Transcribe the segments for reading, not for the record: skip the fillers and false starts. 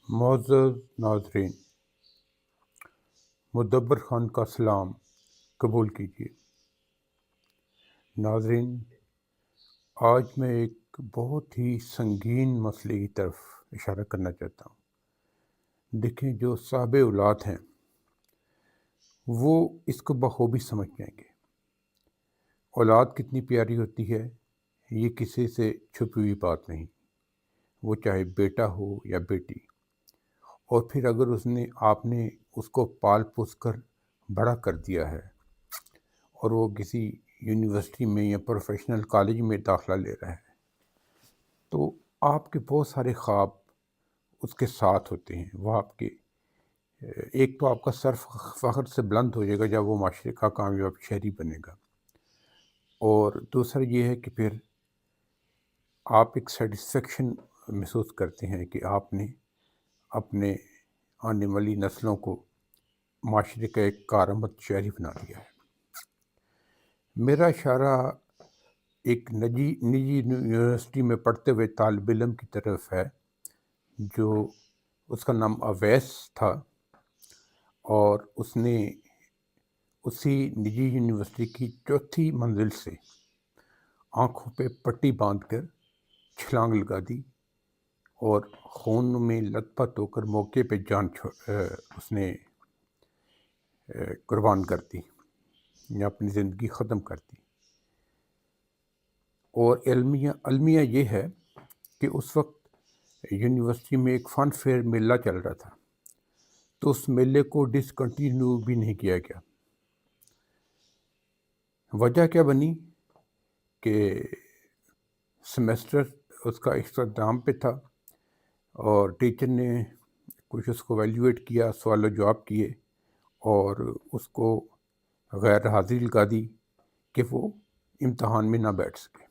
معزز ناظرین، مدبر خان کا سلام قبول کیجیے۔ ناظرین، آج میں ایک بہت ہی سنگین مسئلے کی طرف اشارہ کرنا چاہتا ہوں۔ دیکھیں، جو صاحب اولاد ہیں وہ اس کو بخوبی سمجھ جائیں گے۔ اولاد کتنی پیاری ہوتی ہے یہ کسی سے چھپی ہوئی بات نہیں، وہ چاہے بیٹا ہو یا بیٹی۔ اور پھر اگر آپ نے اس کو پال پوس کر بڑا کر دیا ہے اور وہ کسی یونیورسٹی میں یا پروفیشنل کالج میں داخلہ لے رہا ہے تو آپ کے بہت سارے خواب اس کے ساتھ ہوتے ہیں۔ وہ آپ کے ایک تو آپ کا سر فخر سے بلند ہو جائے گا جب وہ معاشرے کا کامیاب شہری بنے گا، اور دوسرا یہ ہے کہ پھر آپ ایک سیٹسفیکشن محسوس کرتے ہیں کہ آپ نے اپنے آنے والی نسلوں کو معاشرے کا ایک کارآمد شہری بنا دیا ہے۔ میرا اشارہ ایک نجی یونیورسٹی میں پڑھتے ہوئے طالب علم کی طرف ہے، جو اس کا نام اویس تھا، اور اس نے اسی نجی یونیورسٹی کی چوتھی منزل سے آنکھوں پہ پٹی باندھ کر چھلانگ لگا دی اور خون میں لت پت ہو کر موقع پہ جان اس نے قربان کر دی یا اپنی زندگی ختم کر دی۔ اور المیہ یہ ہے کہ اس وقت یونیورسٹی میں ایک فن فیئر میلہ چل رہا تھا، تو اس میلے کو ڈسکنٹینیو بھی نہیں کیا گیا۔ وجہ کیا بنی کہ سیمیسٹر اس کا اختتام پہ تھا اور ٹیچر نے کچھ اس کو ایویلویٹ کیا، سوال و جواب کیے اور اس کو غیر حاضری لگا دی کہ وہ امتحان میں نہ بیٹھ سکے۔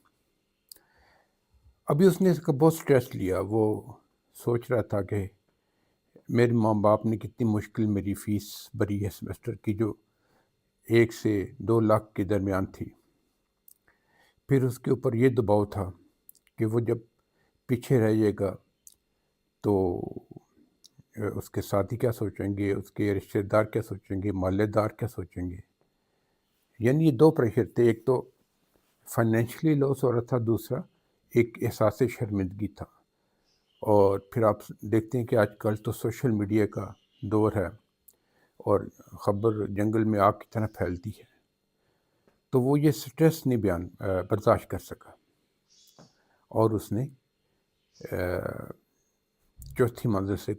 ابھی اس نے اس کا بہت سٹریس لیا۔ وہ سوچ رہا تھا کہ میرے ماں باپ نے کتنی مشکل میری فیس بھری ہے سیمیسٹر کی، جو 1 سے 2 لاکھ کے درمیان تھی۔ پھر اس کے اوپر یہ دباؤ تھا کہ وہ جب پیچھے رہ جائے گا تو اس کے ساتھی کیا سوچیں گے، اس کے رشتہ دار کیا سوچیں گے، محلے دار کیا سوچیں گے۔ یعنی یہ 2 پریشر تھے، ایک تو فائنینشلی لاس ہو رہا تھا، دوسرا ایک احساس شرمندگی تھا۔ اور پھر آپ دیکھتے ہیں کہ آج کل تو سوشل میڈیا کا دور ہے اور خبر جنگل میں آگ کی طرح پھیلتی ہے، تو وہ یہ سٹریس نہیں برداشت کر سکا اور اس نے چوتھی منزل سے